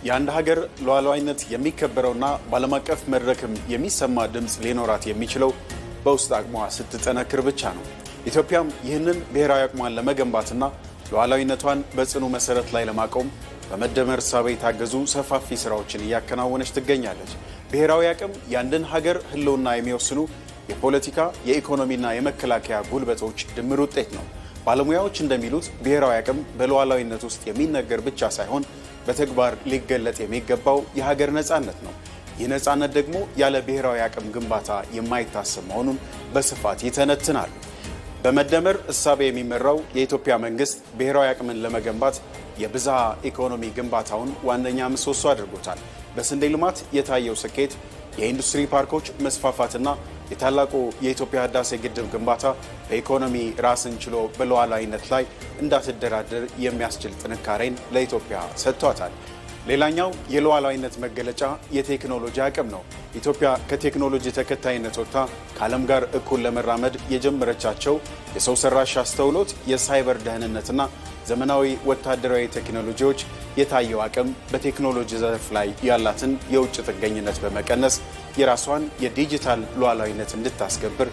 የአንድ ሀገር ሉዓላዊነት የሚከበረውና በዓለም አቀፍ መድረክም የሚሰማ ድምፅ ሊኖራት የሚችለው በውስጥ አቅሟ ስትጠነክር ብቻ ነው። ኢትዮጵያም ይህንን ብሔራዊ አቅሟን ለመገንባትና ሉዓላዊነቷን በጽኑ መሰረት ላይ ለማቆም በመደመር እሳቤ የታገዙ ሰፋፊ ስራዎችን እያከናወነች ትገኛለች። ብሔራዊ አቅም የአንድን ሀገር ህልውና የሚወስኑ የፖለቲካ፣ የኢኮኖሚና የመከላከያ ጉልበቶች ድምር ውጤት ነው። ባለሙያዎች እንደሚሉት ብሔራዊ አቅም በሉዓላዊነት ውስጥ የሚነገር ብቻ ሳይሆን በተግባር ሊገለጥ የሚገባው የሀገር ነጻነት ነው። ይህ ነጻነት ደግሞ ያለ ብሔራዊ አቅም ግንባታ የማይታሰብ መሆኑን በስፋት ይተነትናሉ። በመደመር እሳቤ የሚመራው የኢትዮጵያ መንግስት ብሔራዊ አቅምን ለመገንባት የብዝሃ ኢኮኖሚ ግንባታውን ዋነኛ ምሰሶ አድርጎታል። በስንዴ ልማት የታየው ስኬት፣ የኢንዱስትሪ ፓርኮች መስፋፋትና የታላቁ የኢትዮጵያ ህዳሴ ግድብ ግንባታ በኢኮኖሚ ራስን ችሎ በሉዓላዊነት ላይ እንዳትደራደር የሚያስችል ጥንካሬን ለኢትዮጵያ ሰጥቷታል። ሌላኛው የሉዓላዊነት መገለጫ የቴክኖሎጂ አቅም ነው። ኢትዮጵያ ከቴክኖሎጂ ተከታይነት ወጥታ ከዓለም ጋር እኩል ለመራመድ የጀመረቻቸው የሰው ሰራሽ አስተውሎት፣ የሳይበር ደህንነትና ዘመናዊ ወታደራዊ ቴክኖሎጂዎች የታየው አቅም በቴክኖሎጂ ዘርፍ ላይ ያላትን የውጭ ጥገኝነት በመቀነስ የራሷን የዲጂታል ሉዓላዊነት እንድታስከብር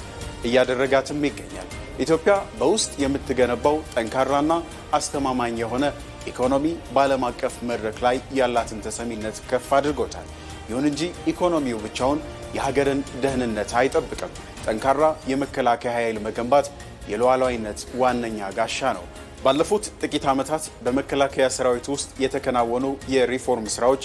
እያደረጋትም ይገኛል። ኢትዮጵያ በውስጥ የምትገነባው ጠንካራና አስተማማኝ የሆነ ኢኮኖሚ በዓለም አቀፍ መድረክ ላይ ያላትን ተሰሚነት ከፍ አድርጎታል። ይሁን እንጂ ኢኮኖሚው ብቻውን የሀገርን ደህንነት አይጠብቅም። ጠንካራ የመከላከያ ኃይል መገንባት የሉዓላዊነት ዋነኛ ጋሻ ነው። ባለፉት ጥቂት ዓመታት በመከላከያ ሰራዊት ውስጥ የተከናወኑ የሪፎርም ስራዎች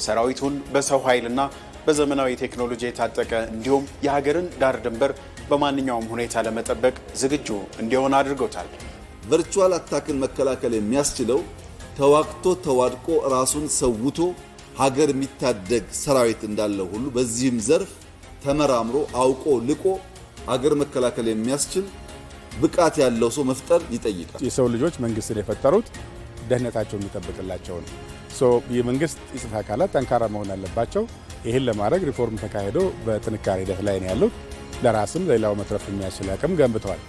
ሰራዊቱን በሰው ኃይልና በዘመናዊ ቴክኖሎጂ የታጠቀ እንዲሁም የሀገርን ዳር ድንበር በማንኛውም ሁኔታ ለመጠበቅ ዝግጁ እንዲሆን አድርጎታል። ቨርቹዋል አታክን መከላከል የሚያስችለው ተዋግቶ ተዋድቆ ራሱን ሰውቶ ሀገር የሚታደግ ሰራዊት እንዳለው ሁሉ በዚህም ዘርፍ ተመራምሮ አውቆ ልቆ ሀገር መከላከል የሚያስችል ብቃት ያለው ሰው መፍጠር ይጠይቃል። የሰው ልጆች መንግስትን የፈጠሩት ደህንነታቸውን የሚጠብቅላቸው ነው። የመንግስት የጸጥታ አካላት ጠንካራ መሆን አለባቸው። ይህን ለማድረግ ሪፎርም ተካሂዶ በጥንካሬ ሂደት ላይ ነው ያሉት። ለራስም ለሌላው መትረፍ የሚያስችል አቅም ገንብተዋል።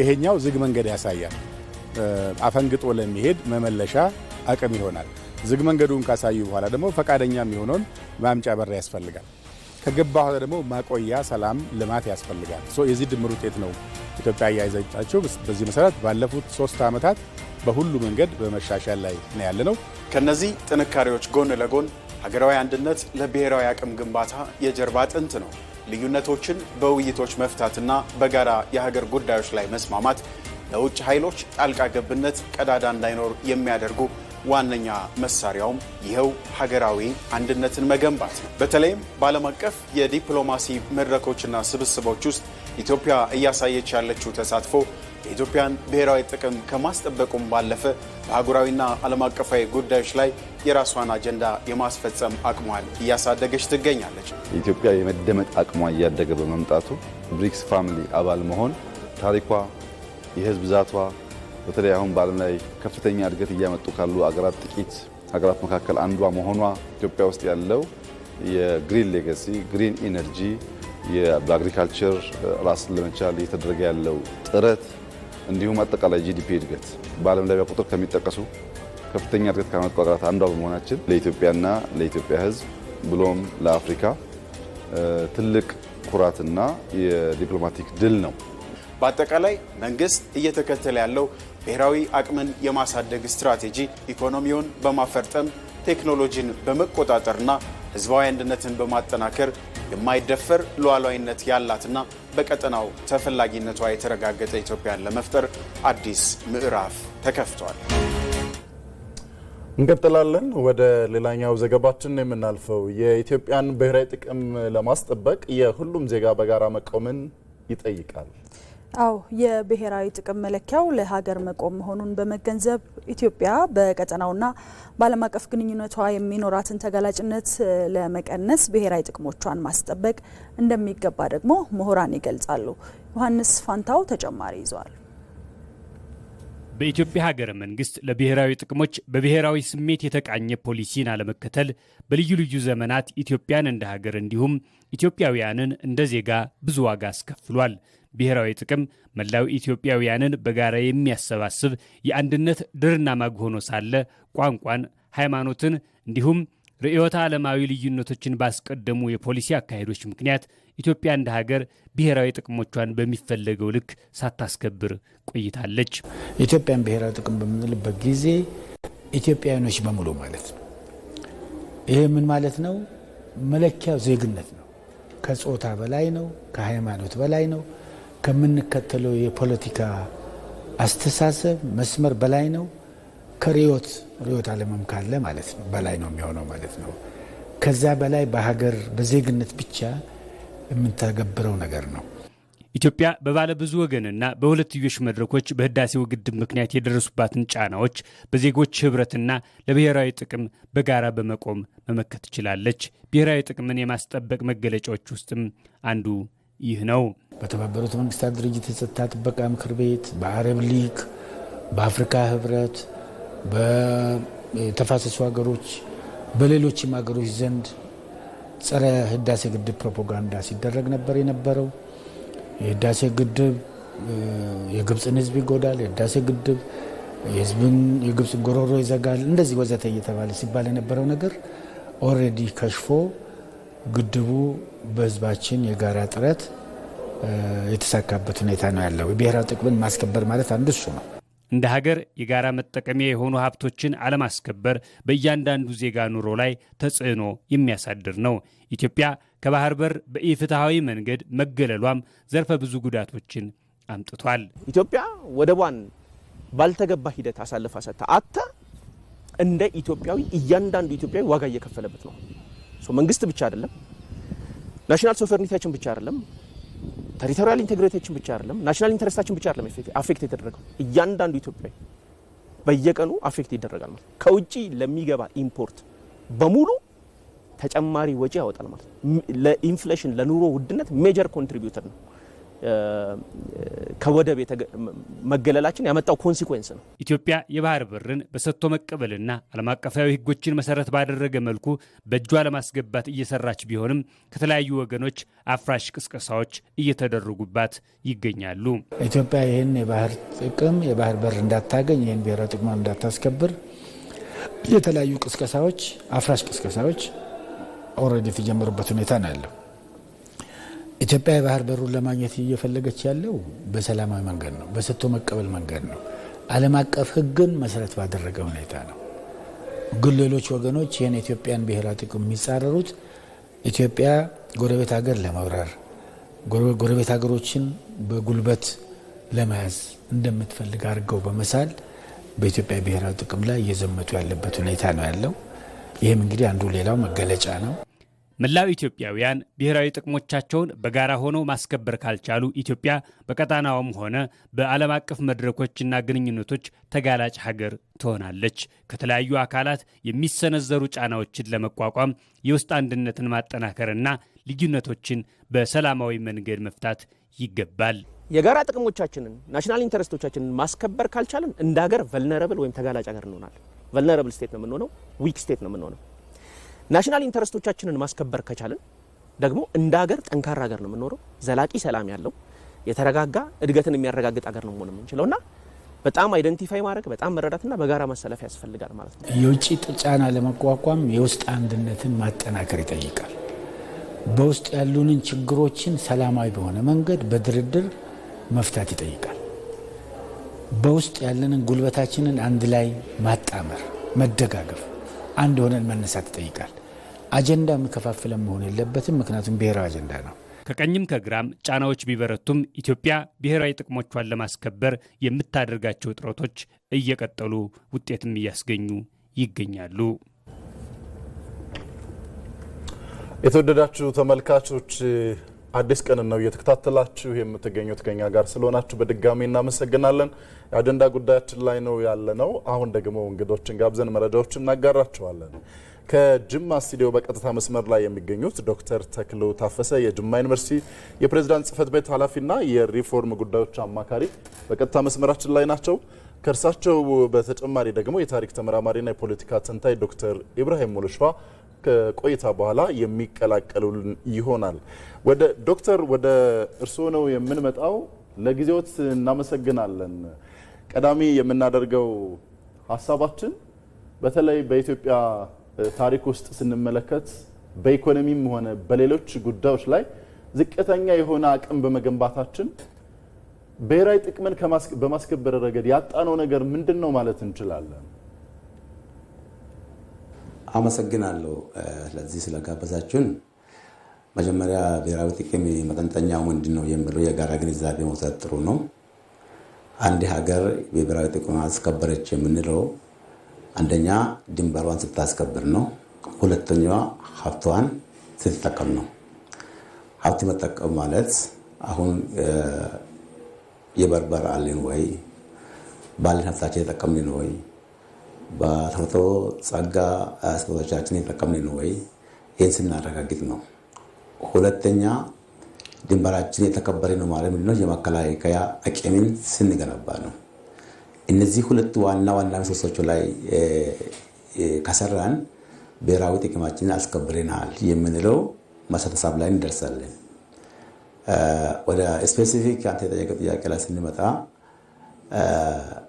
ይሄኛው ዝግ መንገድ ያሳያል። አፈንግጦ ለሚሄድ መመለሻ አቅም ይሆናል። ዝግ መንገዱን ካሳዩ በኋላ ደግሞ ፈቃደኛ የሚሆነውን ማምጫ በር ያስፈልጋል። ከገባ ደግሞ ማቆያ፣ ሰላም፣ ልማት ያስፈልጋል። የዚህ ድምር ውጤት ነው ኢትዮጵያ ያይዛቻቸው። በዚህ መሰረት ባለፉት 3 ዓመታት በሁሉ መንገድ በመሻሻል ላይ ነው ያለነው። ከነዚህ ጥንካሬዎች ጎን ለጎን ሀገራዊ አንድነት ለብሔራዊ አቅም ግንባታ የጀርባ አጥንት ነው። ልዩነቶችን በውይይቶች መፍታትና በጋራ የሀገር ጉዳዮች ላይ መስማማት ለውጭ ኃይሎች ጣልቃ ገብነት ቀዳዳ እንዳይኖር የሚያደርጉ ዋነኛ መሳሪያውም ይኸው ሀገራዊ አንድነትን መገንባት ነው። በተለይም በዓለም አቀፍ የዲፕሎማሲ መድረኮችና ስብስቦች ውስጥ ኢትዮጵያ እያሳየች ያለችው ተሳትፎ የኢትዮጵያን ብሔራዊ ጥቅም ከማስጠበቁም ባለፈ በአህጉራዊና ዓለም አቀፋዊ ጉዳዮች ላይ የራሷን አጀንዳ የማስፈጸም አቅሟን እያሳደገች ትገኛለች። ኢትዮጵያ የመደመጥ አቅሟ እያደገ በመምጣቱ ብሪክስ ፋሚሊ አባል መሆን ታሪኳ፣ የህዝብ ብዛቷ በተለይ አሁን በዓለም ላይ ከፍተኛ እድገት እያመጡ ካሉ አገራት ጥቂት ሀገራት መካከል አንዷ መሆኗ ኢትዮጵያ ውስጥ ያለው የግሪን ሌጋሲ፣ ግሪን ኢነርጂ፣ በአግሪካልቸር ራስን ለመቻል እየተደረገ ያለው ጥረት እንዲሁም አጠቃላይ ጂዲፒ እድገት በዓለም ላይ በቁጥር ከሚጠቀሱ ከፍተኛ እድገት ካመጡ ሀገራት አንዷ በመሆናችን ለኢትዮጵያና ለኢትዮጵያ ህዝብ ብሎም ለአፍሪካ ትልቅ ኩራትና የዲፕሎማቲክ ድል ነው። በአጠቃላይ መንግስት እየተከተለ ያለው ብሔራዊ አቅምን የማሳደግ ስትራቴጂ ኢኮኖሚውን በማፈርጠም ቴክኖሎጂን በመቆጣጠርና ህዝባዊ አንድነትን በማጠናከር የማይደፈር ሉዓላዊነት ያላትና በቀጠናው ተፈላጊነቷ የተረጋገጠ ኢትዮጵያን ለመፍጠር አዲስ ምዕራፍ ተከፍቷል። እንቀጥላለን። ወደ ሌላኛው ዘገባችን የምናልፈው የኢትዮጵያን ብሔራዊ ጥቅም ለማስጠበቅ የሁሉም ዜጋ በጋራ መቆምን ይጠይቃል። አዎ የብሔራዊ ጥቅም መለኪያው ለሀገር መቆም መሆኑን በመገንዘብ ኢትዮጵያ በቀጠናውና በዓለም አቀፍ ግንኙነቷ የሚኖራትን ተጋላጭነት ለመቀነስ ብሔራዊ ጥቅሞቿን ማስጠበቅ እንደሚገባ ደግሞ ምሁራን ይገልጻሉ። ዮሐንስ ፋንታው ተጨማሪ ይዟል። በኢትዮጵያ ሀገረ መንግስት ለብሔራዊ ጥቅሞች በብሔራዊ ስሜት የተቃኘ ፖሊሲን አለመከተል በልዩ ልዩ ዘመናት ኢትዮጵያን እንደ ሀገር እንዲሁም ኢትዮጵያውያንን እንደ ዜጋ ብዙ ዋጋ አስከፍሏል። ብሔራዊ ጥቅም መላው ኢትዮጵያውያንን በጋራ የሚያሰባስብ የአንድነት ድርና ማግ ሆኖ ሳለ ቋንቋን፣ ሃይማኖትን እንዲሁም ርዕዮተ ዓለማዊ ልዩነቶችን ባስቀደሙ የፖሊሲ አካሄዶች ምክንያት ኢትዮጵያ እንደ ሀገር ብሔራዊ ጥቅሞቿን በሚፈለገው ልክ ሳታስከብር ቆይታለች። ኢትዮጵያን ብሔራዊ ጥቅም በምንልበት ጊዜ ኢትዮጵያውያኖች በሙሉ ማለት ነው። ይሄ ምን ማለት ነው? መለኪያው ዜግነት ነው። ከጾታ በላይ ነው። ከሃይማኖት በላይ ነው። ከምንከተለው የፖለቲካ አስተሳሰብ መስመር በላይ ነው። ከርዕዮተ ዓለምም ካለ ማለት ነው በላይ ነው የሚሆነው ማለት ነው። ከዛ በላይ በሀገር በዜግነት ብቻ የምንተገብረው ነገር ነው። ኢትዮጵያ በባለ ብዙ ወገንና በሁለትዮሽ መድረኮች በህዳሴው ግድብ ምክንያት የደረሱባትን ጫናዎች በዜጎች ህብረትና ለብሔራዊ ጥቅም በጋራ በመቆም መመከት ትችላለች። ብሔራዊ ጥቅምን የማስጠበቅ መገለጫዎች ውስጥም አንዱ ይህ ነው። በተባበሩት መንግስታት ድርጅት የጸጥታ ጥበቃ ምክር ቤት፣ በአረብ ሊግ፣ በአፍሪካ ህብረት፣ በተፋሰሱ ሀገሮች፣ በሌሎችም ሀገሮች ዘንድ ጸረ ህዳሴ ግድብ ፕሮፓጋንዳ ሲደረግ ነበር የነበረው። የህዳሴ ግድብ የግብፅን ህዝብ ይጎዳል፣ የህዳሴ ግድብ የግብፅን ጎሮሮ ይዘጋል፣ እንደዚህ ወዘተ እየተባለ ሲባል የነበረው ነገር ኦልሬዲ ከሽፎ ግድቡ በህዝባችን የጋራ ጥረት የተሳካበት ሁኔታ ነው ያለው። የብሔራዊ ጥቅምን ማስከበር ማለት አንዱ እሱ ነው። እንደ ሀገር የጋራ መጠቀሚያ የሆኑ ሀብቶችን አለማስከበር በእያንዳንዱ ዜጋ ኑሮ ላይ ተጽዕኖ የሚያሳድር ነው። ኢትዮጵያ ከባህር በር በኢፍትሐዊ መንገድ መገለሏም ዘርፈ ብዙ ጉዳቶችን አምጥቷል። ኢትዮጵያ ወደቧን ባልተገባ ሂደት አሳልፋ ሰጥታ እንደ ኢትዮጵያዊ እያንዳንዱ ኢትዮጵያዊ ዋጋ እየከፈለበት ነው። መንግስት ብቻ አይደለም፣ ናሽናል ሶቨሬኒቲያችን ብቻ አይደለም፣ ቴሪቶሪያል ኢንቴግሪቲያችን ብቻ አይደለም፣ ናሽናል ኢንተረስታችን ብቻ አይደለም አፌክት የተደረገው። እያንዳንዱ ኢትዮጵያዊ በየቀኑ አፌክት ይደረጋል ማለት። ከውጪ ለሚገባ ኢምፖርት በሙሉ ተጨማሪ ወጪ ያወጣል ማለት። ለኢንፍሌሽን ለኑሮ ውድነት ሜጀር ኮንትሪቢዩተር ነው። ከወደብ መገለላችን ያመጣው ኮንሲኩዌንስ ነው። ኢትዮጵያ የባህር በርን በሰጥቶ መቀበልና ዓለም አቀፋዊ ሕጎችን መሰረት ባደረገ መልኩ በእጇ ለማስገባት እየሰራች ቢሆንም ከተለያዩ ወገኖች አፍራሽ ቅስቀሳዎች እየተደረጉባት ይገኛሉ። ኢትዮጵያ ይህን የባህር ጥቅም የባህር በር እንዳታገኝ ይህን ብሔራዊ ጥቅሟን እንዳታስከብር የተለያዩ ቅስቀሳዎች አፍራሽ ቅስቀሳዎች ኦልሬዲ የተጀመሩበት ሁኔታ ነው ያለው። ኢትዮጵያ የባህር በሩን ለማግኘት እየፈለገች ያለው በሰላማዊ መንገድ ነው፣ በሰጥቶ መቀበል መንገድ ነው፣ ዓለም አቀፍ ሕግን መሰረት ባደረገ ሁኔታ ነው። ግን ሌሎች ወገኖች ይህን የኢትዮጵያን ብሔራዊ ጥቅም የሚጻረሩት ኢትዮጵያ ጎረቤት ሀገር ለመውረር ጎረቤት ሀገሮችን በጉልበት ለመያዝ እንደምትፈልግ አድርገው በመሳል በኢትዮጵያ ብሔራዊ ጥቅም ላይ እየዘመቱ ያለበት ሁኔታ ነው ያለው። ይህም እንግዲህ አንዱ ሌላው መገለጫ ነው። መላው ኢትዮጵያውያን ብሔራዊ ጥቅሞቻቸውን በጋራ ሆነው ማስከበር ካልቻሉ ኢትዮጵያ በቀጣናውም ሆነ በዓለም አቀፍ መድረኮችና ግንኙነቶች ተጋላጭ ሀገር ትሆናለች። ከተለያዩ አካላት የሚሰነዘሩ ጫናዎችን ለመቋቋም የውስጥ አንድነትን ማጠናከርና ልዩነቶችን በሰላማዊ መንገድ መፍታት ይገባል። የጋራ ጥቅሞቻችንን ናሽናል ኢንተረስቶቻችንን ማስከበር ካልቻለን እንደ ሀገር ቨልነረብል ወይም ተጋላጭ ሀገር እንሆናለን። ቨልነረብል ስቴት ነው የምንሆነው፣ ዊክ ስቴት ነው የምንሆነው። ናሽናል ኢንተረስቶቻችንን ማስከበር ከቻለን ደግሞ እንደ ሀገር ጠንካራ ሀገር ነው የምንኖረው። ዘላቂ ሰላም ያለው የተረጋጋ እድገትን የሚያረጋግጥ ሀገር ነው መሆን የምንችለውና በጣም አይደንቲፋይ ማድረግ በጣም መረዳትና በጋራ መሰለፍ ያስፈልጋል ማለት ነው። የውጭ ጫና ለመቋቋም የውስጥ አንድነትን ማጠናከር ይጠይቃል። በውስጥ ያሉንን ችግሮችን ሰላማዊ በሆነ መንገድ በድርድር መፍታት ይጠይቃል። በውስጥ ያለንን ጉልበታችንን አንድ ላይ ማጣመር፣ መደጋገፍ፣ አንድ ሆነን መነሳት ይጠይቃል። አጀንዳ የሚከፋፍለን መሆን የለበትም፣ ምክንያቱም ብሔራዊ አጀንዳ ነው። ከቀኝም ከግራም ጫናዎች ቢበረቱም ኢትዮጵያ ብሔራዊ ጥቅሞቿን ለማስከበር የምታደርጋቸው ጥረቶች እየቀጠሉ ውጤትም እያስገኙ ይገኛሉ። የተወደዳችሁ ተመልካቾች አዲስ ቀን ነው እየተከታተላችሁ የምትገኙት። ከኛ ጋር ስለሆናችሁ በድጋሚ እናመሰግናለን። የአጀንዳ ጉዳያችን ላይ ነው ያለነው። አሁን ደግሞ እንግዶችን ጋብዘን መረጃዎችን እናጋራችኋለን። ከጅማ ስቱዲዮ በቀጥታ መስመር ላይ የሚገኙት ዶክተር ተክሉ ታፈሰ የጅማ ዩኒቨርሲቲ የፕሬዝዳንት ጽህፈት ቤት ኃላፊና የሪፎርም ጉዳዮች አማካሪ በቀጥታ መስመራችን ላይ ናቸው። ከእርሳቸው በተጨማሪ ደግሞ የታሪክ ተመራማሪና የፖለቲካ ተንታኝ ዶክተር ኢብራሂም ሙሉሻ ከቆይታ በኋላ የሚቀላቀሉልን ይሆናል። ወደ ዶክተር ወደ እርስዎ ነው የምንመጣው። ለጊዜዎት እናመሰግናለን። ቀዳሚ የምናደርገው ሀሳባችን በተለይ በኢትዮጵያ ታሪክ ውስጥ ስንመለከት በኢኮኖሚም ሆነ በሌሎች ጉዳዮች ላይ ዝቅተኛ የሆነ አቅም በመገንባታችን ብሔራዊ ጥቅምን በማስከበር ረገድ ያጣነው ነገር ምንድነው ማለት እንችላለን? አመሰግናለሁ ለዚህ ስለጋበዛችሁን። መጀመሪያ ብሔራዊ ጥቅም መጠንጠኛው ምንድነው የሚለው የጋራ ግንዛቤ መውሰድ ጥሩ ነው። አንድ ሀገር ብሔራዊ ጥቅም አስከበረች የምንለው አንደኛ ድንበሯን ስታስከብር ነው። ሁለተኛዋ ሀብቷን ስትጠቀም ነው። ሀብት መጠቀም ማለት አሁን የበርበር አለን ወይ ባለን ሀብታችን የተጠቀምን ወይ በተፈጥሮ ጸጋ ስጦታዎቻችን የተጠቀምን ወይ ይህን ስናረጋግጥ ነው። ሁለተኛ ድንበራችን የተከበረ ነው ማለት ምንድነው? የመከላከያ አቅምን ስንገነባ ነው። እነዚህ ሁለት ዋና ምሰሶች ላይ ከሰራን ብሔራዊ ጥቅማችንን አስከብረናል የምንለው መሰረታዊ ላይ እንደርሳለን። ወደ ስፔሲፊክ አንተ የጠየቀው ጥያቄ ላይ ስንመጣ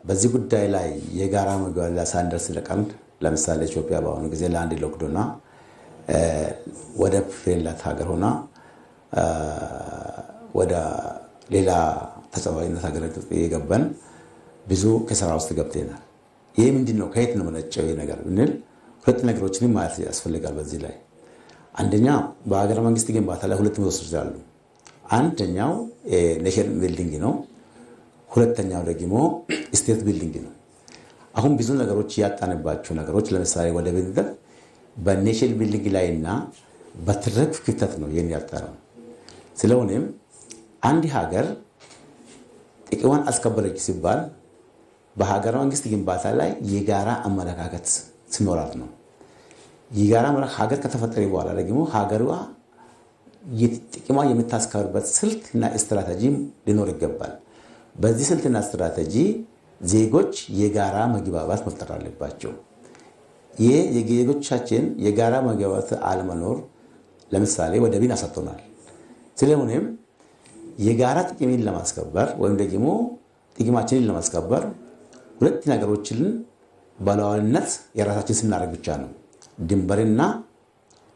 በዚህ ጉዳይ ላይ የጋራ መግባቢያ ሳንደርስ ለቀን ለምሳሌ ኢትዮጵያ በአሁኑ ጊዜ ለአንድ ሎክዶና ወደብ የሌላት ሀገር ሆና ወደ ሌላ ተጨባጭነት ሀገር የገባን ብዙ ከስራ ውስጥ ገብተናል። ይሄ ምንድነው? ከየት ነው መነጨው ነገር ብንል ሁለት ነገሮችን ማለት ያስፈልጋል። በዚህ ላይ አንደኛ በሀገረ መንግስት ግንባታ ላይ ሁለት ምሰሶች አሉ። አንደኛው ኔሽን ቢልዲንግ ነው። ሁለተኛው ደግሞ ስቴት ቢልዲንግ ነው። አሁን ብዙ ነገሮች ያጣንባቸው ነገሮች ለምሳሌ ወደ ቤተሰብ በኔሽን ቢልዲንግ ላይና በትርክ ክፍተት ነው ይሄን ያጣነው። ስለሆነም አንድ ሀገር ጥቅሟን አስከበረች ሲባል በሀገረ መንግስት ግንባታ ላይ የጋራ አመለካከት ሲኖራት ነው። የጋራ ሀገር ከተፈጠረ በኋላ ደግሞ ሀገሯ ጥቅሟ የምታስከብርበት ስልትና ስትራቴጂ ሊኖር ይገባል። በዚህ ስልትና ስትራቴጂ ዜጎች የጋራ መግባባት መፍጠር አለባቸው። ይህ የዜጎቻችን የጋራ መግባባት አለመኖር ለምሳሌ ወደብን አሰጥቶናል። ስለሆነም የጋራ ጥቅምን ለማስከበር ወይም ደግሞ ጥቅማችንን ለማስከበር ሁለት ነገሮችን ባለዋልነት የራሳችን ስናደርግ ብቻ ነው። ድንበርና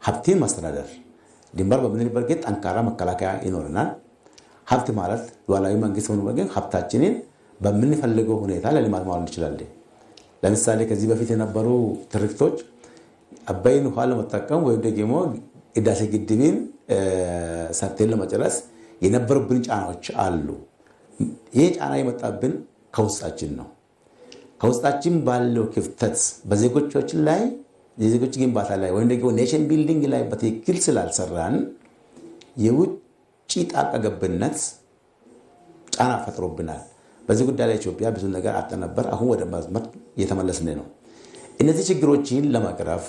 ሀብትን ማስተዳደር። ድንበር በምንልበት ጊዜ ጠንካራ መከላከያ ይኖርናል። ሀብት ማለት ሉዓላዊ መንግስት ሆኖ ግን ሀብታችንን በምንፈልገው ሁኔታ ለልማት ማዋል እንችላለን። ለምሳሌ ከዚህ በፊት የነበሩ ትርክቶች አባይን ውሃ ለመጠቀም ወይም ደግሞ ህዳሴ ግድብን ሰርተን ለመጨረስ የነበሩብን ጫናዎች አሉ። ይህ ጫና የመጣብን ከውስጣችን ነው። ከውስጣችን ባለው ክፍተት በዜጎቻችን ላይ የዜጎች ግንባታ ላይ ወይም ደግሞ ኔሽን ቢልዲንግ ላይ በትክክል ስላልሰራን የውጭ ጣልቃ ገብነት ጫና ፈጥሮብናል። በዚህ ጉዳይ ላይ ኢትዮጵያ ብዙ ነገር አጣ ነበር። አሁን ወደ መስመር እየተመለስን ነው። እነዚህ ችግሮችን ለማቅረፍ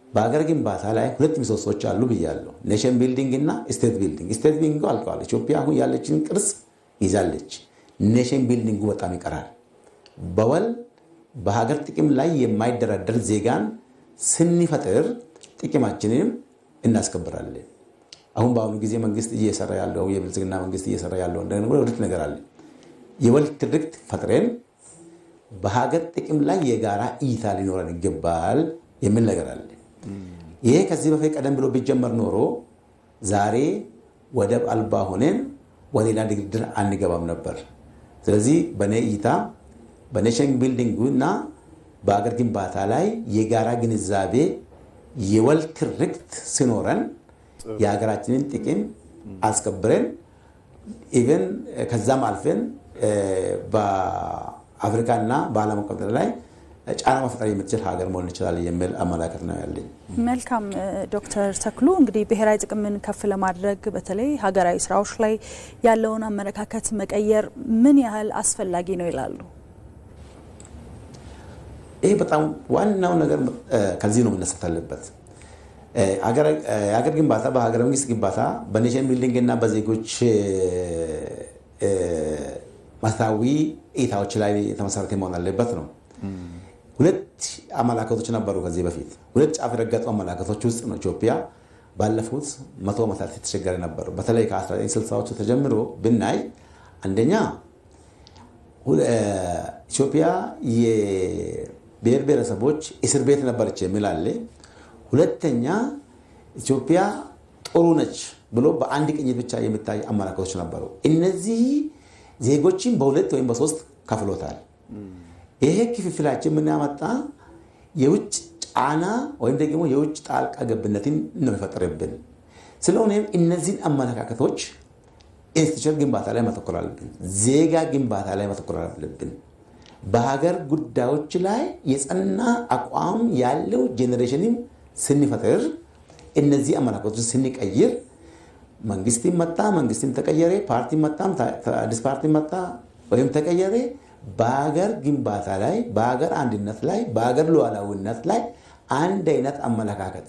በሀገር ግንባታ ላይ ሁለት ምሰሶች አሉ ብያለሁ። ኔሽን ቢልዲንግ እና ስቴት ቢልዲንግ። ስቴት ቢልዲንግ አልቋል። ኢትዮጵያ አሁን ያለችን ቅርጽ ይዛለች። ኔሽን ቢልዲንጉ በጣም ይቀራል። በወል በሀገር ጥቅም ላይ የማይደራደር ዜጋን ስንፈጥር ጥቅማችንን እናስከብራለን። አሁን በአሁኑ ጊዜ መንግስት እየሰራ ያለው የብልጽግና መንግስት እየሰራ ያለው እንደሆነ ሁለት ነገር አለ። የወል ትርክት ፈጥረን በሀገር ጥቅም ላይ የጋራ እይታ ሊኖረን ይገባል የሚል ነገር አለ። ይሄ ከዚህ በፊት ቀደም ብሎ ቢጀመር ኖሮ ዛሬ ወደብ አልባ ሆነን ወደ ሌላ ድርድር አንገባም ነበር። ስለዚህ በኔ እይታ በኔሽን ቢልዲንግ እና በሀገር ግንባታ ላይ የጋራ ግንዛቤ የወል ትርክት ሲኖረን የሀገራችንን ጥቅም አስከብረን ኢቨን ከዛም አልፈን በአፍሪካና በዓለም አቀፍ ላይ ጫና መፍጠር የምትችል ሀገር መሆን ይችላል የሚል አመለካከት ነው ያለኝ። መልካም ዶክተር ተክሉ እንግዲህ ብሔራዊ ጥቅምን ከፍ ለማድረግ በተለይ ሀገራዊ ስራዎች ላይ ያለውን አመለካከት መቀየር ምን ያህል አስፈላጊ ነው ይላሉ? ይሄ በጣም ዋናው ነገር ከዚህ ነው መነሳት አለበት። የሀገር ግንባታ በሀገረ መንግስት ግንባታ በኔሽን ቢልዲንግ እና በዜጎች መሰረታዊ እይታዎች ላይ የተመሰረተ መሆን አለበት ነው። ሁለት አመለካከቶች ነበሩ ከዚህ በፊት። ሁለት ጫፍ የረገጡ አመለካከቶች ውስጥ ነው ኢትዮጵያ ባለፉት 100 ዓመታት የተቸገረ ነበር። በተለይ ከ1960ዎቹ ተጀምሮ ብናይ አንደኛ ኢትዮጵያ ብሔር ብሔረሰቦች እስር ቤት ነበረች የሚል አለ። ሁለተኛ ኢትዮጵያ ጥሩ ነች ብሎ በአንድ ቅኝት ብቻ የሚታይ አመለካከቶች ነበሩ። እነዚህ ዜጎችን በሁለት ወይም በሶስት ከፍሎታል። ይሄ ክፍፍላችን ምን ያመጣ የውጭ ጫና ወይም ደግሞ የውጭ ጣልቃ ገብነትን ነው የፈጠረብን። ስለሆነም እነዚህን አመለካከቶች ኢንስቲትዩሽን ግንባታ ላይ ማተኮር አለብን። ዜጋ ግንባታ ላይ ማተኮር አለብን። በሀገር ጉዳዮች ላይ የጸና አቋም ያለው ጄኔሬሽንም ስንፈጥር እነዚህ አመለካከቶችን ስንቀይር መንግስትም መጣ መንግስትም ተቀየረ፣ ፓርቲ መጣም አዲስ ፓርቲ መጣ ወይም ተቀየረ፣ በሀገር ግንባታ ላይ በሀገር አንድነት ላይ በሀገር ሉዓላዊነት ላይ አንድ አይነት አመለካከት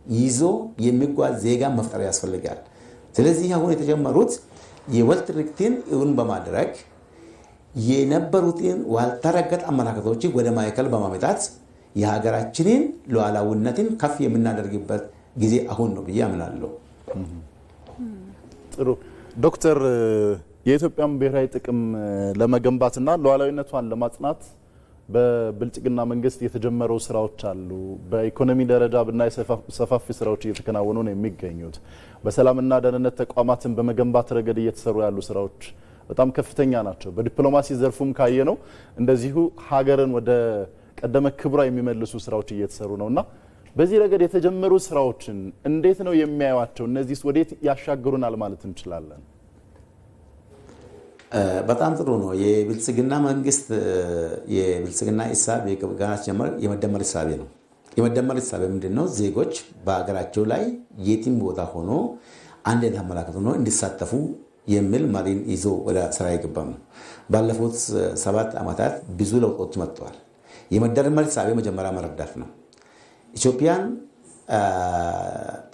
ይዞ የሚጓዝ ዜጋ መፍጠር ያስፈልጋል። ስለዚህ አሁን የተጀመሩት የወል ትርክትን እውን በማድረግ የነበሩትን ዋልተረገጥ አመለካከቶችን ወደ ማዕከል በማምጣት የሀገራችንን ሉዓላዊነትን ከፍ የምናደርግበት ጊዜ አሁን ነው ብዬ አምናለሁ። ጥሩ ዶክተር፣ የኢትዮጵያን ብሔራዊ ጥቅም ለመገንባትና ሉዓላዊነቷን ለማጽናት በብልጽግና መንግስት የተጀመሩ ስራዎች አሉ። በኢኮኖሚ ደረጃ ብናይ ሰፋፊ ስራዎች እየተከናወኑ ነው የሚገኙት። በሰላምና ደህንነት ተቋማትን በመገንባት ረገድ እየተሰሩ ያሉ ስራዎች በጣም ከፍተኛ ናቸው። በዲፕሎማሲ ዘርፉም ካየ ነው እንደዚሁ ሀገርን ወደ ቀደመ ክብሯ የሚመልሱ ስራዎች እየተሰሩ ነውና በዚህ ረገድ የተጀመሩ ስራዎችን እንዴት ነው የሚያዩዋቸው? እነዚህስ ወዴት ያሻግሩናል ማለት እንችላለን? በጣም ጥሩ ነው። የብልጽግና መንግስት የብልጽግና ሂሳብ የመደመር ሂሳብ ነው። የመደመር ሂሳብ ምንድነው? ዜጎች በሀገራቸው ላይ የትም ቦታ ሆኖ አንድ አይነት አመለካከት ሆኖ እንዲሳተፉ የሚል መሪን ይዞ ወደ ስራ የገባም ነው። ባለፉት 7 ዓመታት ብዙ ለውጦች መጥተዋል። የመደመር ሂሳብ መጀመሪያ መረዳት ነው። ኢትዮጵያን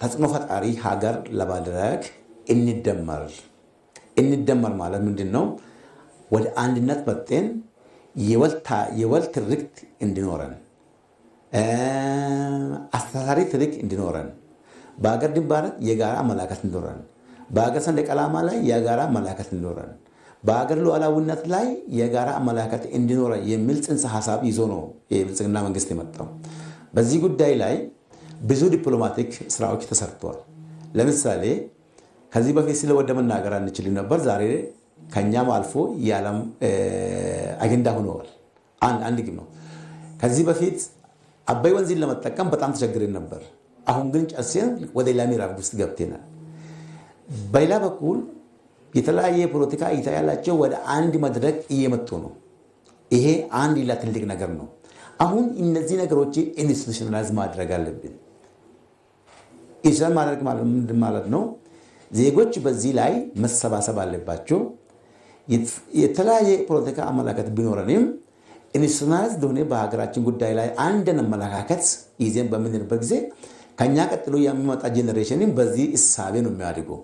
ተጽዕኖ ፈጣሪ ሀገር ለማድረግ እንደመር ማለት ምንድነው? ወደ አንድነት መጥተን የወል ትርክት እንዲኖረን፣ አስተሳሳሪ ትርክት እንዲኖረን፣ በሀገር ድንበር የጋራ አመለካከት እንዲኖረን፣ በሀገር ሰንደቅ ዓላማ ላይ የጋራ አመለካከት እንዲኖረን፣ በሀገር ሉዓላዊነት ላይ የጋራ አመለካከት እንዲኖረን የሚል ጽንሰ ሀሳብ ይዞ ነው የብልጽግና መንግስት የመጣው። በዚህ ጉዳይ ላይ ብዙ ዲፕሎማቲክ ስራዎች ተሰርተዋል። ለምሳሌ ከዚህ በፊት ስለ ወደብ መናገር አንችልም ነበር። ዛሬ ከኛም አልፎ የዓለም አጀንዳ ሆነዋል። አንድ ግብ ነው። ከዚህ በፊት አባይ ወንዝን ለመጠቀም በጣም ተቸግረን ነበር። አሁን ግን ጨርሰን ወደ ሌላ ምዕራፍ ውስጥ ገብተናል። በሌላ በኩል የተለያየ ፖለቲካ እይታ ያላቸው ወደ አንድ መድረክ እየመጡ ነው። ይሄ አንድ ሌላ ትልቅ ነገር ነው። አሁን እነዚህ ነገሮች ኢንስቲትዩሽናላይዝ ማድረግ አለብን። ኢንስቲትዩሽናል ማድረግ ማለት ነው ዜጎች በዚህ ላይ መሰባሰብ አለባቸው። የተለያየ ፖለቲካ አመለካከት ቢኖረንም ኢንስቲትዩሽናላይዝ እንደሆነ በሀገራችን ጉዳይ ላይ አንድን አመለካከት ይዘን በምንልበት ጊዜ ከኛ ቀጥሎ የሚመጣ ጄኔሬሽንም በዚህ እሳቤ ነው የሚያድገው።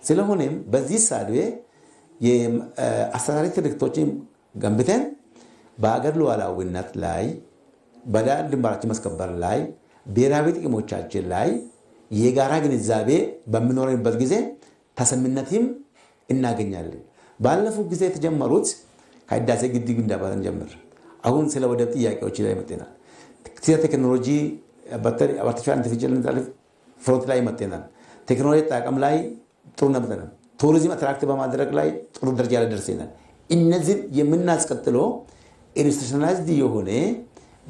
ስለሆነም በዚህ እሳቤ የአስተሳሰሪ ትርክቶችን ገንብተን በሀገር ሉዓላዊነት ላይ በዳር ድንበራችን ማስከበር ላይ ብሔራዊ ጥቅሞቻችን ላይ የጋራ ግንዛቤ በሚኖርበት ጊዜ ተሰሚነትም እናገኛለን። ባለፉት ጊዜ የተጀመሩት ከህዳሴ ግድብ ግንባታን ጀምር አሁን ስለ ወደብ ጥያቄዎች ላይ መጥተናል። ቴክኖሎጂ አርቲፊሻል ኢንተለጀንስ ፍሮንት ላይ መጥተናል። ቴክኖሎጂ አጠቃቀም ላይ ጥሩ ነበር። ቱሪዝም አትራክት በማድረግ ላይ ጥሩ ደረጃ ላይ ደርሰናል። እነዚህ የምናስቀጥለው ኢንስቲትዩሽናላይዝድ የሆነ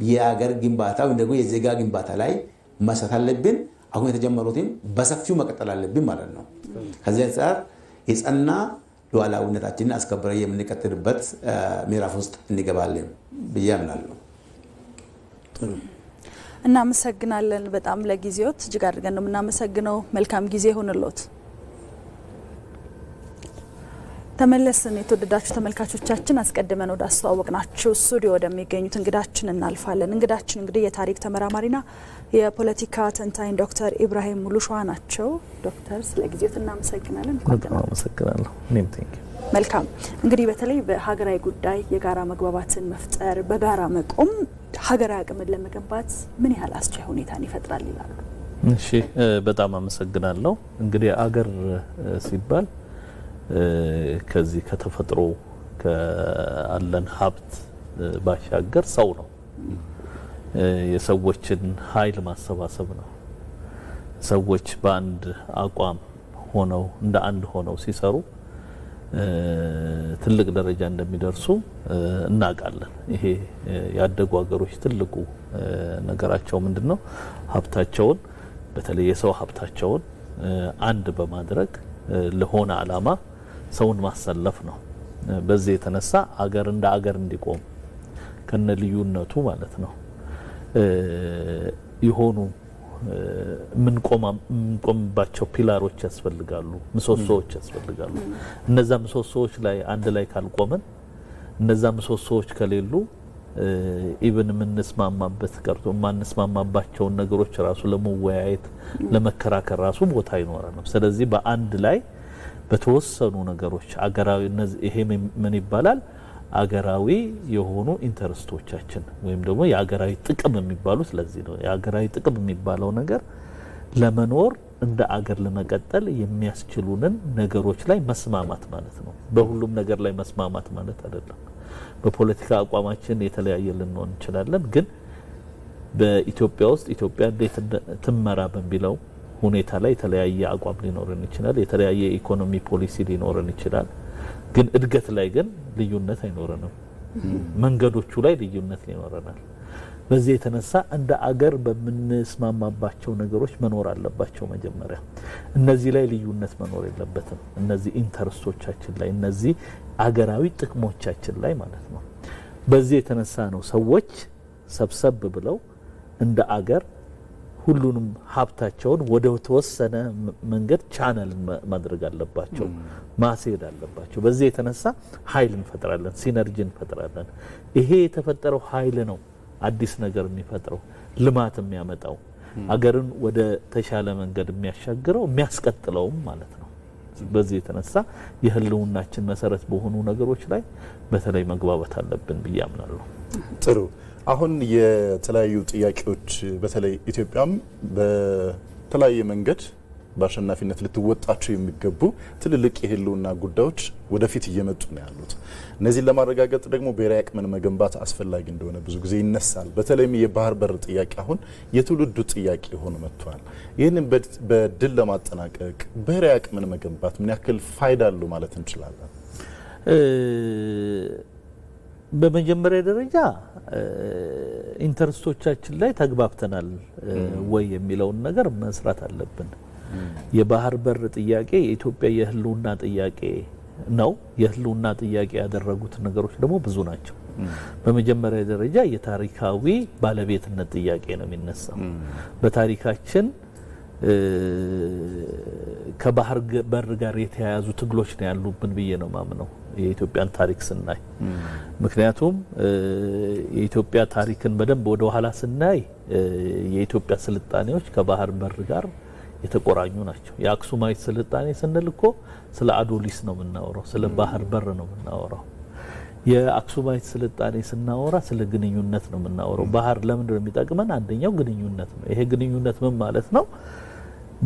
የሀገር ግንባታ ወይም ደግሞ የዜጋ ግንባታ ላይ መስራት አለብን። አሁን የተጀመሩትም በሰፊው መቀጠል አለብን ማለት ነው። ከዚህ አንጻር የጸና ሉዓላዊነታችንን አስከብረ የምንቀጥልበት ምዕራፍ ውስጥ እንገባለን ብዬ አምናለሁ። እናመሰግናለን። በጣም ለጊዜዎት እጅግ አድርገን ነው የምናመሰግነው። መልካም ጊዜ ይሁንልዎት። ተመለስን። የተወደዳችሁ ተመልካቾቻችን አስቀድመን ወደ አስተዋወቅናችሁ ስቱዲዮ ወደሚገኙት እንግዳችን እናልፋለን። እንግዳችን እንግዲህ የታሪክ ተመራማሪና የፖለቲካ ተንታኝ ዶክተር ኢብራሂም ሙሉሸዋ ናቸው። ዶክተር ስለ ጊዜዎት እናመሰግናለን። አመሰግናለሁ። እኔም ቴንክ መልካም። እንግዲህ በተለይ በሀገራዊ ጉዳይ የጋራ መግባባትን መፍጠር፣ በጋራ መቆም ሀገራዊ አቅምን ለመገንባት ምን ያህል አስቻይ ሁኔታን ይፈጥራል ይላሉ? እሺ፣ በጣም አመሰግናለሁ። እንግዲህ አገር ሲባል ከዚህ ከተፈጥሮ ከአለን ሀብት ባሻገር ሰው ነው። የሰዎችን ኃይል ማሰባሰብ ነው። ሰዎች በአንድ አቋም ሆነው እንደ አንድ ሆነው ሲሰሩ ትልቅ ደረጃ እንደሚደርሱ እናውቃለን። ይሄ ያደጉ ሀገሮች ትልቁ ነገራቸው ምንድነው? ሀብታቸውን በተለይ የሰው ሀብታቸውን አንድ በማድረግ ለሆነ ዓላማ ሰውን ማሰለፍ ነው። በዚህ የተነሳ አገር እንደ አገር እንዲቆም ከነ ልዩነቱ ማለት ነው የሆኑ ምን ቆምባቸው ፒላሮች ያስፈልጋሉ፣ ምሰሶዎች ያስፈልጋሉ። እነዛ ምሰሶዎች ላይ አንድ ላይ ካልቆመን እነዛ ምሰሶዎች ከሌሉ ኢቭን የምንስማማበት ቀርቶ ማንስማማባቸው ነገሮች ራሱ ለመወያየት ለመከራከር ራሱ ቦታ አይኖረንም። ስለዚህ በአንድ ላይ በተወሰኑ ነገሮች አገራዊ ይሄ ምን ይባላል? አገራዊ የሆኑ ኢንተረስቶቻችን ወይም ደግሞ የአገራዊ ጥቅም የሚባሉት ለዚህ ነው። የአገራዊ ጥቅም የሚባለው ነገር ለመኖር እንደ አገር ለመቀጠል የሚያስችሉንን ነገሮች ላይ መስማማት ማለት ነው። በሁሉም ነገር ላይ መስማማት ማለት አይደለም። በፖለቲካ አቋማችን የተለያየ ልንሆን እንችላለን፣ ግን በኢትዮጵያ ውስጥ ኢትዮጵያ እንዴት ትመራ በሚለው ሁኔታ ላይ የተለያየ አቋም ሊኖረን ይችላል። የተለያየ ኢኮኖሚ ፖሊሲ ሊኖረን ይችላል። ግን እድገት ላይ ግን ልዩነት አይኖረንም። መንገዶቹ ላይ ልዩነት ሊኖረናል። በዚህ የተነሳ እንደ አገር በምንስማማባቸው ነገሮች መኖር አለባቸው። መጀመሪያ እነዚህ ላይ ልዩነት መኖር የለበትም። እነዚህ ኢንተረስቶቻችን ላይ እነዚህ አገራዊ ጥቅሞቻችን ላይ ማለት ነው። በዚህ የተነሳ ነው ሰዎች ሰብሰብ ብለው እንደ አገር ሁሉንም ሀብታቸውን ወደ ተወሰነ መንገድ ቻናል ማድረግ አለባቸው፣ ማስሄድ አለባቸው። በዚህ የተነሳ ኃይል እንፈጥራለን፣ ሲነርጂ እንፈጥራለን። ይሄ የተፈጠረው ኃይል ነው አዲስ ነገር የሚፈጥረው፣ ልማት የሚያመጣው፣ አገርን ወደ ተሻለ መንገድ የሚያሻግረው የሚያስቀጥለውም ማለት ነው። በዚህ የተነሳ የህልውናችን መሰረት በሆኑ ነገሮች ላይ በተለይ መግባባት አለብን ብዬ አምናለሁ። ጥሩ። አሁን የተለያዩ ጥያቄዎች በተለይ ኢትዮጵያም በተለያየ መንገድ በአሸናፊነት ልትወጣቸው የሚገቡ ትልልቅ የህልውና ጉዳዮች ወደፊት እየመጡ ነው ያሉት። እነዚህን ለማረጋገጥ ደግሞ ብሔራዊ አቅምን መገንባት አስፈላጊ እንደሆነ ብዙ ጊዜ ይነሳል። በተለይም የባህር በር ጥያቄ አሁን የትውልዱ ጥያቄ ሆኖ መጥቷል። ይህንን በድል ለማጠናቀቅ ብሔራዊ አቅምን መገንባት ምን ያክል ፋይዳ አለው ማለት እንችላለን? በመጀመሪያ ደረጃ ኢንተረስቶቻችን ላይ ተግባብተናል ወይ የሚለውን ነገር መስራት አለብን። የባህር በር ጥያቄ የኢትዮጵያ የህልውና ጥያቄ ነው። የህልውና ጥያቄ ያደረጉት ነገሮች ደግሞ ብዙ ናቸው። በመጀመሪያ ደረጃ የታሪካዊ ባለቤትነት ጥያቄ ነው የሚነሳው። በታሪካችን ከባህር በር ጋር የተያያዙ ትግሎች ነው ያሉብን ብዬ ነው ማምነው የኢትዮጵያን ታሪክ ስናይ። ምክንያቱም የኢትዮጵያ ታሪክን በደንብ ወደ ኋላ ስናይ የኢትዮጵያ ስልጣኔዎች ከባህር በር ጋር የተቆራኙ ናቸው። የአክሱማይት ስልጣኔ ስንል እኮ ስለ አዶሊስ ነው የምናወራው፣ ስለ ባህር በር ነው የምናወራው። የአክሱማይት ስልጣኔ ስናወራ ስለ ግንኙነት ነው የምናወራው። ባህር ለምን ነው የሚጠቅመን? አንደኛው ግንኙነት ነው። ይሄ ግንኙነት ምን ማለት ነው?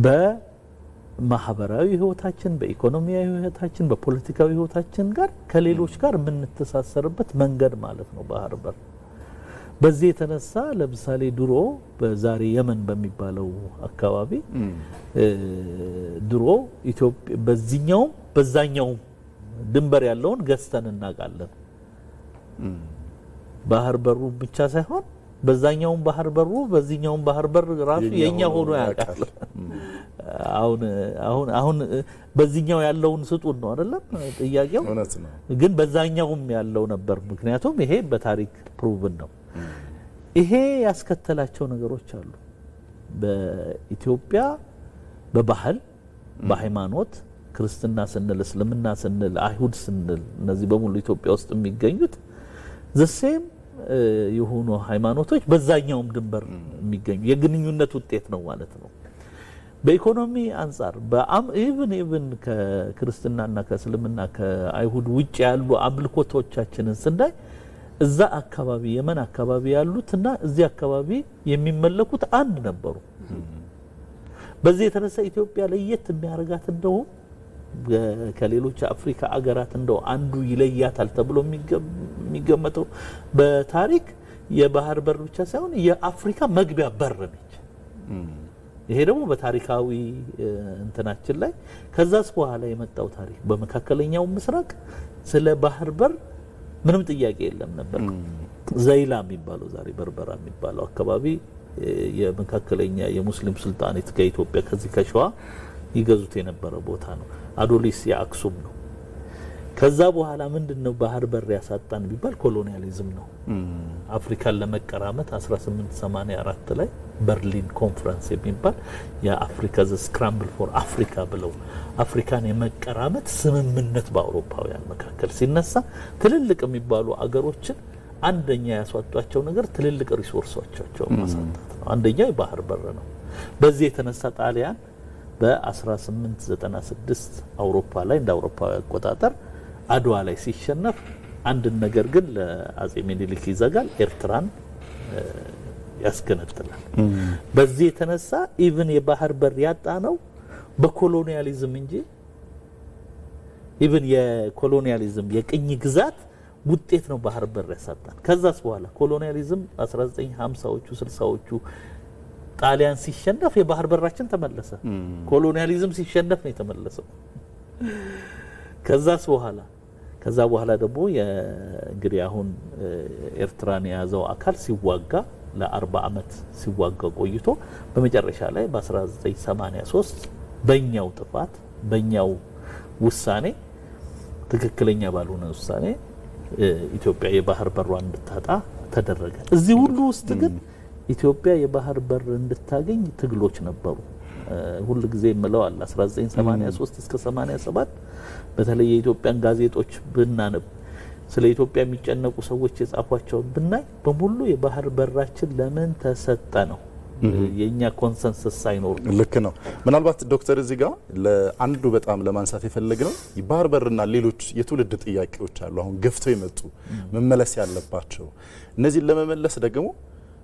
በማህበራዊ ህይወታችን፣ በኢኮኖሚያዊ ህይወታችን፣ በፖለቲካዊ ህይወታችን ጋር ከሌሎች ጋር የምንተሳሰርበት መንገድ ማለት ነው ባህር በር። በዚህ የተነሳ ለምሳሌ ድሮ በዛሬ የመን በሚባለው አካባቢ ድሮ ኢትዮጵያ በዚህኛውም በዛኛውም ድንበር ያለውን ገዝተን እናውቃለን። ባህር በሩ ብቻ ሳይሆን በዛኛውም ባህር በሩ በዚህኛውም ባህር በር ራሱ የኛ ሆኖ ያውቃል። አሁን በዚህኛው ያለውን ስጡን ነው አይደለም ጥያቄው? ግን በዛኛውም ያለው ነበር። ምክንያቱም ይሄ በታሪክ ፕሩቭን ነው። ይሄ ያስከተላቸው ነገሮች አሉ። በኢትዮጵያ በባህል በሃይማኖት ክርስትና ስንል፣ እስልምና ስንል፣ አይሁድ ስንል እነዚህ በሙሉ ኢትዮጵያ ውስጥ የሚገኙት ዘሴም የሆኑ ሃይማኖቶች በዛኛውም ድንበር የሚገኙ የግንኙነት ውጤት ነው ማለት ነው። በኢኮኖሚ አንጻር ኢቭን ከክርስትናና ከእስልምና ከአይሁድ ውጭ ያሉ አምልኮቶቻችንን ስናይ እዛ አካባቢ የመን አካባቢ ያሉትና እዚህ አካባቢ የሚመለኩት አንድ ነበሩ። በዚህ የተነሳ ኢትዮጵያ ለየት የሚያረጋት እንደው ከሌሎች አፍሪካ አገራት እንደው አንዱ ይለያታል ተብሎ የሚገመተው በታሪክ የባህር በር ብቻ ሳይሆን የአፍሪካ መግቢያ በር ነች። ይሄ ደግሞ በታሪካዊ እንትናችን ላይ ከዛስ በኋላ የመጣው ታሪክ በመካከለኛው ምስራቅ ስለ ባህር በር ምንም ጥያቄ የለም ነበር። ዘይላ የሚባለው ዛሬ በርበራ የሚባለው አካባቢ የመካከለኛ የሙስሊም ሱልጣኔት ከኢትዮጵያ ከዚህ ከሸዋ ይገዙት የነበረ ቦታ ነው። አዶሊስ የአክሱም ነው። ከዛ በኋላ ምንድነው ባህር በር ያሳጣን ቢባል ኮሎኒያሊዝም ነው። አፍሪካን ለመቀራመት 1884 ላይ በርሊን ኮንፈረንስ የሚባል የአፍሪካ ዘ ስክራምብል ፎር አፍሪካ ብለው አፍሪካን የመቀራመት ስምምነት በአውሮፓውያን መካከል ሲነሳ ትልልቅ የሚባሉ አገሮችን አንደኛ ያስዋጧቸው ነገር ትልልቅ ሪሶርሶቻቸው ማሳጣት ነው። አንደኛው የባህር በር ነው። በዚህ የተነሳ ጣሊያን በ1896 አውሮፓ ላይ እንደ አውሮፓዊ አቆጣጠር አድዋ ላይ ሲሸነፍ አንድ ነገር ግን ለአጼ ሚኒሊክ ይዘጋል፣ ኤርትራን ያስገነጥላል። በዚህ የተነሳ ኢቭን የባህር በር ያጣ ነው በኮሎኒያሊዝም እንጂ ኢቭን የኮሎኒያሊዝም የቅኝ ግዛት ውጤት ነው ባህር በር ያሳጣን። ከዛስ በኋላ ኮሎኒያሊዝም 1950ዎቹ 60ዎቹ ጣሊያን ሲሸነፍ የባህር በራችን ተመለሰ። ኮሎኒያሊዝም ሲሸነፍ ነው የተመለሰው። ከዛ በኋላ ደግሞ እንግዲህ አሁን ኤርትራን የያዘው አካል ሲዋጋ ለ40 አመት ሲዋጋ ቆይቶ በመጨረሻ ላይ በ1983 በእኛው ጥፋት በእኛው ውሳኔ ትክክለኛ ባልሆነ ውሳኔ ኢትዮጵያ የባህር በሯን እንድታጣ ተደረገ። እዚህ ሁሉ ውስጥ ግን ኢትዮጵያ የባህር በር እንድታገኝ ትግሎች ነበሩ። ሁሉ ጊዜ የምለው አለ 1983 እስከ 87 በተለይ የኢትዮጵያን ጋዜጦች ብናነብ ስለ ኢትዮጵያ የሚጨነቁ ሰዎች የጻፏቸው ብናይ በሙሉ የባህር በራችን ለምን ተሰጠ ነው። የኛ ኮንሰንሰስ ሳይኖር ልክ ነው። ምናልባት ዶክተር እዚህ ጋር ለአንዱ በጣም ለማንሳት የፈለግነው የባህር በርና ሌሎች የትውልድ ጥያቄዎች አሉ አሁን ገፍተው የመጡ መመለስ ያለባቸው። እነዚህ ለመመለስ ደግሞ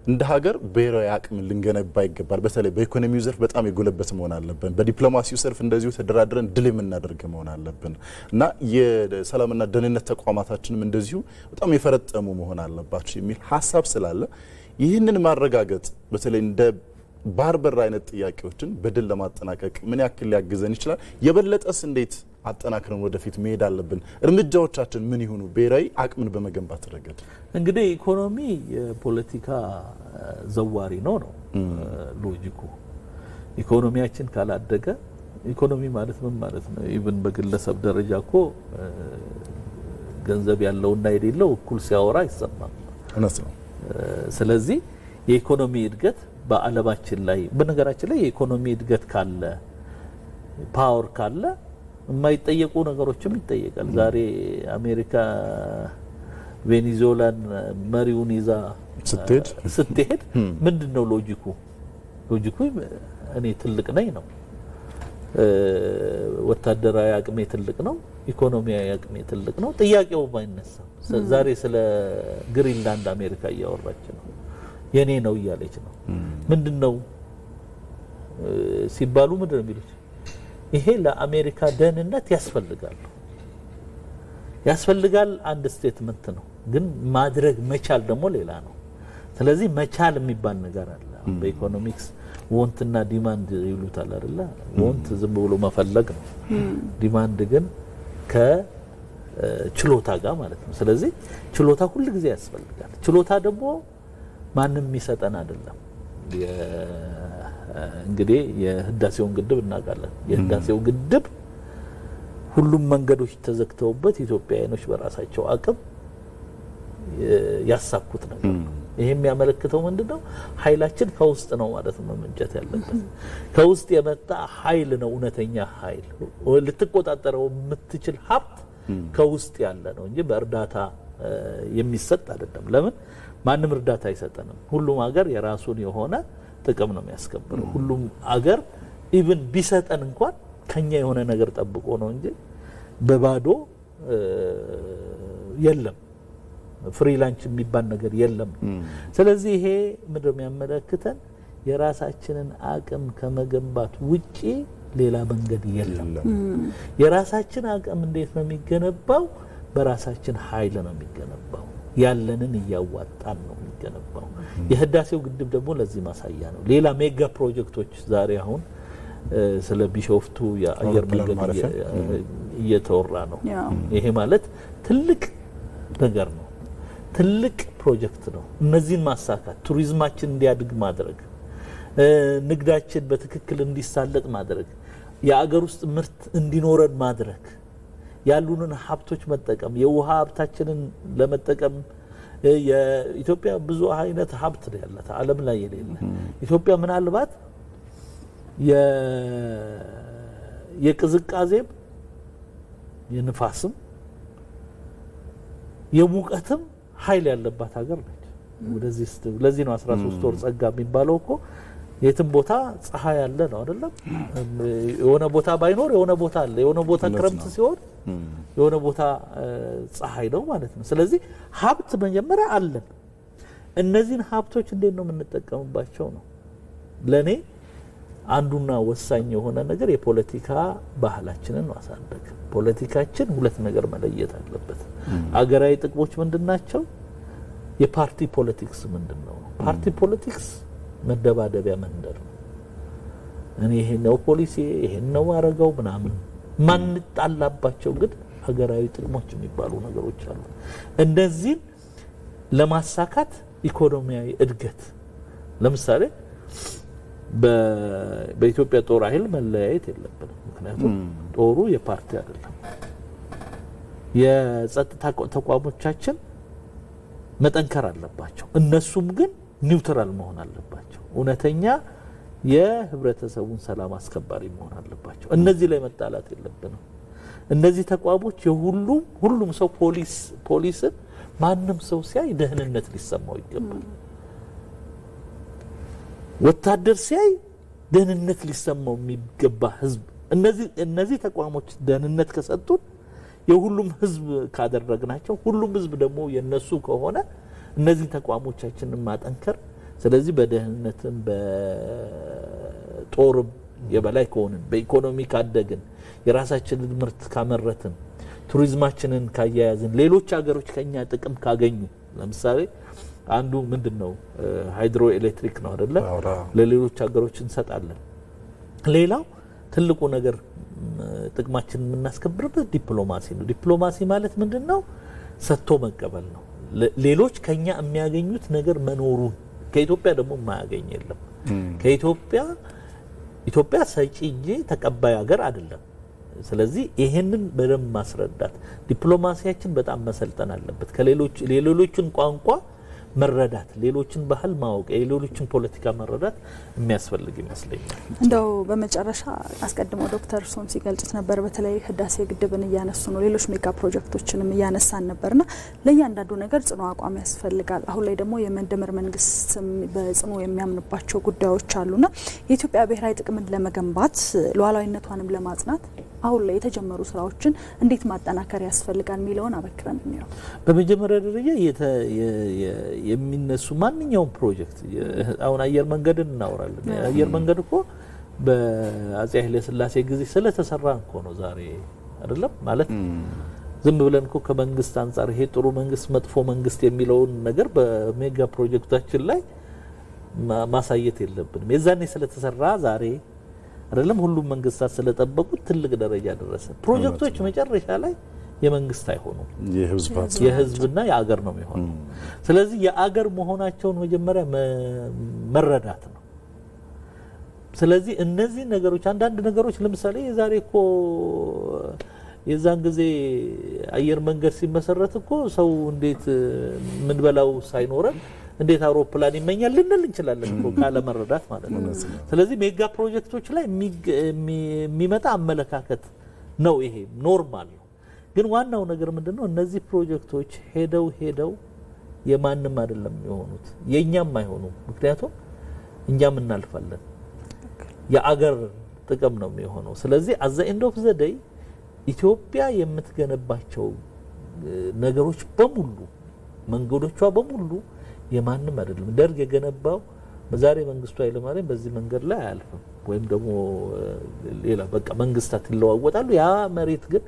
እንደ ሀገር ብሔራዊ አቅም ልንገነባ ይገባል። በተለይ በኢኮኖሚው ዘርፍ በጣም የጎለበት መሆን አለብን። በዲፕሎማሲው ዘርፍ እንደዚሁ ተደራድረን ድል የምናደርግ መሆን አለብን እና የሰላምና ደህንነት ተቋማታችንም እንደዚሁ በጣም የፈረጠሙ መሆን አለባቸው የሚል ሀሳብ ስላለ ይህንን ማረጋገጥ በተለይ እንደ ባህር በር አይነት ጥያቄዎችን በድል ለማጠናቀቅ ምን ያክል ሊያግዘን ይችላል? የበለጠስ እንዴት አጠናክረን ወደፊት መሄድ አለብን? እርምጃዎቻችን ምን ይሁኑ? ብሔራዊ አቅምን በመገንባት ረገድ እንግዲህ ኢኮኖሚ የፖለቲካ ዘዋሪ ነው ሎጂኩ። ኢኮኖሚያችን ካላደገ ኢኮኖሚ ማለት ምን ማለት ነው? ኢቭን በግለሰብ ደረጃ እኮ ገንዘብ ያለውና የሌለው እኩል ሲያወራ አይሰማም። እውነት ነው። ስለዚህ የኢኮኖሚ እድገት በዓለማችን ላይ በነገራችን ላይ የኢኮኖሚ እድገት ካለ ፓወር ካለ የማይጠየቁ ነገሮችም ይጠየቃል። ዛሬ አሜሪካ ቬኔዙዌላን መሪውን ይዛ ስትሄድ ምንድነው ሎጂኩ? እኔ ትልቅ ነኝ ነው። ወታደራዊ አቅሜ ትልቅ ነው፣ ኢኮኖሚያዊ አቅሜ ትልቅ ነው። ጥያቄው ባይነሳም ዛሬ ስለ ግሪንላንድ አሜሪካ እያወራች ነው፣ የኔ ነው እያለች ነው። ምንድነው ሲባሉ ምንድነው የሚሉት? ይሄ ለአሜሪካ ደህንነት ያስፈልጋል አንድ ስቴትመንት ነው፣ ግን ማድረግ መቻል ደግሞ ሌላ ነው። ስለዚህ መቻል የሚባል ነገር አለ በኢኮኖሚክስ። ወንትና ዲማንድ ይሉታል አይደለ? ወንት ዝም ብሎ መፈለግ ነው፣ ዲማንድ ግን ከችሎታ ጋር ማለት ነው። ስለዚህ ችሎታ ሁሉ ጊዜ ያስፈልጋል። ችሎታ ደግሞ ማንም የሚሰጠን አይደለም። እንግዲህ የህዳሴውን ግድብ እናውቃለን። የህዳሴው ግድብ ሁሉም መንገዶች ተዘግተውበት ኢትዮጵያውያኖች በራሳቸው አቅም ያሳኩት ነገር ነው። ይሄ የሚያመለክተው ምንድነው? ኃይላችን ከውስጥ ነው ማለት ነው መመንጨት ያለበት። ከውስጥ የመጣ ኃይል ነው እውነተኛ ኃይል። ልትቆጣጠረው የምትችል ሀብት ከውስጥ ያለ ነው እንጂ በእርዳታ የሚሰጥ አይደለም። ለምን? ማንም እርዳታ አይሰጠንም። ሁሉም ሀገር የራሱን የሆነ ጥቅም ነው የሚያስከብረው። ሁሉም ሀገር ኢቭን ቢሰጠን እንኳን ከኛ የሆነ ነገር ጠብቆ ነው እንጂ በባዶ የለም። ፍሪላንስ የሚባል ነገር የለም። ስለዚህ ይሄ ምንድነው የሚያመለክተን? የራሳችንን አቅም ከመገንባት ውጪ ሌላ መንገድ የለም። የራሳችን አቅም እንዴት ነው የሚገነባው? በራሳችን ኃይል ነው የሚገነባው። ያለንን እያዋጣን ነው የሚገነባው። የሚገነባው። የህዳሴው ግድብ ደግሞ ለዚህ ማሳያ ነው። ሌላ ሜጋ ፕሮጀክቶች ዛሬ አሁን ስለ ቢሾፍቱ የአየር መንገድ እየተወራ ነው። ይሄ ማለት ትልቅ ነገር ነው፣ ትልቅ ፕሮጀክት ነው። እነዚህን ማሳካት፣ ቱሪዝማችን እንዲያድግ ማድረግ፣ ንግዳችን በትክክል እንዲሳለጥ ማድረግ፣ የአገር ውስጥ ምርት እንዲኖረን ማድረግ፣ ያሉንን ሀብቶች መጠቀም፣ የውሃ ሀብታችንን ለመጠቀም የኢትዮጵያ ብዙ አይነት ሀብት ያላት ዓለም ላይ የሌለ ኢትዮጵያ ምናልባት የቅዝቃዜም የንፋስም የሙቀትም ኃይል ያለባት ሀገር ነች። ወደዚህ ለዚህ ነው 13 ወር ጸጋ የሚባለው እኮ የትም ቦታ ፀሐይ ያለ ነው አይደለም። የሆነ ቦታ ባይኖር የሆነ ቦታ አለ። የሆነ ቦታ ክረምት ሲሆን የሆነ ቦታ ፀሐይ ነው ማለት ነው። ስለዚህ ሀብት መጀመሪያ አለን። እነዚህን ሀብቶች እንዴት ነው የምንጠቀምባቸው ነው ለኔ አንዱና ወሳኝ የሆነ ነገር። የፖለቲካ ባህላችንን ማሳደግ። ፖለቲካችን ሁለት ነገር መለየት አለበት። አገራዊ ጥቅሞች ምንድናቸው? የፓርቲ ፖለቲክስ ምንድነው? ፓርቲ ፖለቲክስ መደባደቢያ መንደር ነው። እኔ ይሄ ነው ፖሊሲ፣ ይሄ ነው አረጋው ምናምን ማንጣላባቸው ግን ሀገራዊ ጥቅሞች የሚባሉ ነገሮች አሉ። እንደዚህ ለማሳካት ኢኮኖሚያዊ እድገት ለምሳሌ በኢትዮጵያ ጦር ኃይል መለያየት የለብንም። ምክንያቱም ጦሩ የፓርቲ አይደለም። የጸጥታ ተቋሞቻችን መጠንከር አለባቸው። እነሱም ግን ኒውትራል መሆን አለባቸው። እውነተኛ የህብረተሰቡን ሰላም አስከባሪ መሆን አለባቸው። እነዚህ ላይ መጣላት የለብንም። እነዚህ ተቋሞች ሁሉም ሰው ፖሊስን ማንም ሰው ሲያይ ደህንነት ሊሰማው ይገባል። ወታደር ሲያይ ደህንነት ሊሰማው የሚገባ ህዝብ። እነዚህ ተቋሞች ደህንነት ከሰጡን የሁሉም ህዝብ ካደረግናቸው ሁሉም ህዝብ ደግሞ የነሱ ከሆነ እነዚህ ተቋሞቻችንን ማጠንከር። ስለዚህ በደህንነትም በጦርም የበላይ ከሆንን በኢኮኖሚ ካደግን የራሳችንን ምርት ካመረትን ቱሪዝማችንን ካያያዝን ሌሎች ሀገሮች ከኛ ጥቅም ካገኙ ለምሳሌ አንዱ ምንድነው ሃይድሮ ኤሌክትሪክ ነው አይደለ? ለሌሎች ሀገሮች እንሰጣለን። ሌላው ትልቁ ነገር ጥቅማችንን የምናስከብርበት ዲፕሎማሲ ነው። ዲፕሎማሲ ማለት ምንድነው? ሰጥቶ መቀበል ነው። ሌሎች ከኛ የሚያገኙት ነገር መኖሩን ከኢትዮጵያ ደግሞ የማያገኝ የለም። ኢትዮጵያ ሰጪ እንጂ ተቀባይ ሀገር አይደለም። ስለዚህ ይሄንን በደንብ ማስረዳት ዲፕሎማሲያችን በጣም መሰልጠን አለበት። ከሌሎችን ቋንቋ መረዳት፣ ሌሎችን ባህል ማወቅ፣ የሌሎችን ፖለቲካ መረዳት የሚያስፈልግ ይመስለኛል። እንደው በመጨረሻ አስቀድመው ዶክተር ሶም ሲገልጹት ነበር። በተለይ ህዳሴ ግድብን እያነሱ ነው፣ ሌሎች ሜጋ ፕሮጀክቶችንም እያነሳን ነበርና ለእያንዳንዱ ነገር ጽኑ አቋም ያስፈልጋል። አሁን ላይ ደግሞ የመደመር መንግስት በጽኑ የሚያምንባቸው ጉዳዮች አሉና የኢትዮጵያ ብሔራዊ ጥቅምን ለመገንባት ሉዓላዊነቷንም ለማጽናት አሁን ላይ የተጀመሩ ስራዎችን እንዴት ማጠናከር ያስፈልጋል የሚለውን አበክረን ነው። በመጀመሪያ ደረጃ የሚነሱ ማንኛውም ፕሮጀክት አሁን አየር መንገድን እናወራለን። አየር መንገድ እኮ በአፄ ኃይለ ሥላሴ ጊዜ ስለተሰራ እኮ ነው ዛሬ አይደለም ማለት ዝም ብለን እኮ ከመንግስት አንፃር ይሄ ጥሩ መንግስት መጥፎ መንግስት የሚለውን ነገር በሜጋ ፕሮጀክታችን ላይ ማሳየት የለብንም። የዛኔ ስለተሰራ ዛሬ አይደለም ሁሉም መንግስታት ስለጠበቁት ትልቅ ደረጃ ደረሰ። ፕሮጀክቶች መጨረሻ ላይ የመንግስት አይሆኑም፣ የህዝብና የአገር ነው የሚሆነው። ስለዚህ የአገር መሆናቸውን መጀመሪያ መረዳት ነው። ስለዚህ እነዚህ ነገሮች አንዳንድ ነገሮች ለምሳሌ የዛሬ እኮ የዛን ጊዜ አየር መንገድ ሲመሰረት እኮ ሰው እንዴት ምን በላው ሳይኖረን እንዴት አውሮፕላን ይመኛል ልንል እንችላለን እኮ ካለ መረዳት ማለት ነው። ስለዚህ ሜጋ ፕሮጀክቶች ላይ የሚመጣ አመለካከት ነው፣ ይሄ ኖርማል ነው። ግን ዋናው ነገር ምንድነው? እነዚህ ፕሮጀክቶች ሄደው የማንም አይደለም የሆኑት፣ የኛም አይሆኑም። ምክንያቱም እኛም እናልፋለን፣ የአገር ጥቅም ነው የሚሆነው። ስለዚህ አዘ ኤንድ ኦፍ ዘ ዴይ ኢትዮጵያ የምትገነባቸው ነገሮች በሙሉ መንገዶቿ በሙሉ የማንም አይደለም። ደርግ የገነባው ዛሬ መንግስቱ ኃይለማርያም በዚህ መንገድ ላይ አያልፍም፣ ወይም ደግሞ ሌላ በቃ መንግስታት ይለዋወጣሉ። ያ መሬት ግን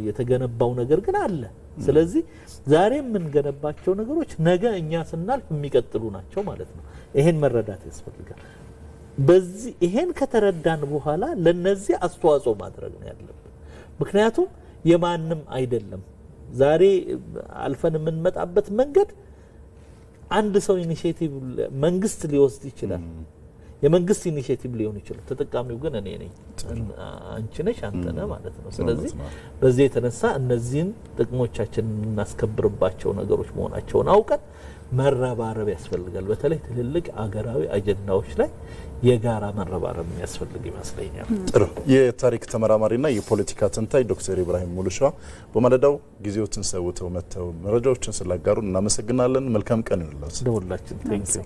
የተገነባው ነገር ግን አለ። ስለዚህ ዛሬ የምንገነባቸው ነገሮች ነገ እኛ ስናልፍ የሚቀጥሉ ናቸው ማለት ነው። ይሄን መረዳት ያስፈልጋል። በዚህ ይሄን ከተረዳን በኋላ ለነዚህ አስተዋጽኦ ማድረግ ነው ያለብን። ምክንያቱም የማንም አይደለም። ዛሬ አልፈን የምንመጣበት መንገድ አንድ ሰው ኢኒሼቲቭ መንግስት ሊወስድ ይችላል። የመንግስት ኢኒሼቲቭ ሊሆን ይችላል። ተጠቃሚው ግን እኔ ነኝ፣ አንቺ ነሽ፣ አንተ ነህ ማለት ነው። ስለዚህ በዚህ የተነሳ እነዚህን ጥቅሞቻችንን እናስከብርባቸው ነገሮች መሆናቸውን አውቀን መረባረብ ያስፈልጋል። በተለይ ትልልቅ አገራዊ አጀንዳዎች ላይ የጋራ መረባረብ የሚያስፈልግ ይመስለኛል። ጥሩ። የታሪክ ተመራማሪና የፖለቲካ ተንታኝ ዶክተር ኢብራሂም ሙሉሻ በማለዳው ጊዜዎትን ሰውተው መተው መረጃዎችን ስላጋሩ እናመሰግናለን። መልካም ቀን ይሁንላችሁ። ለሁላችን። ቴንክ ዩ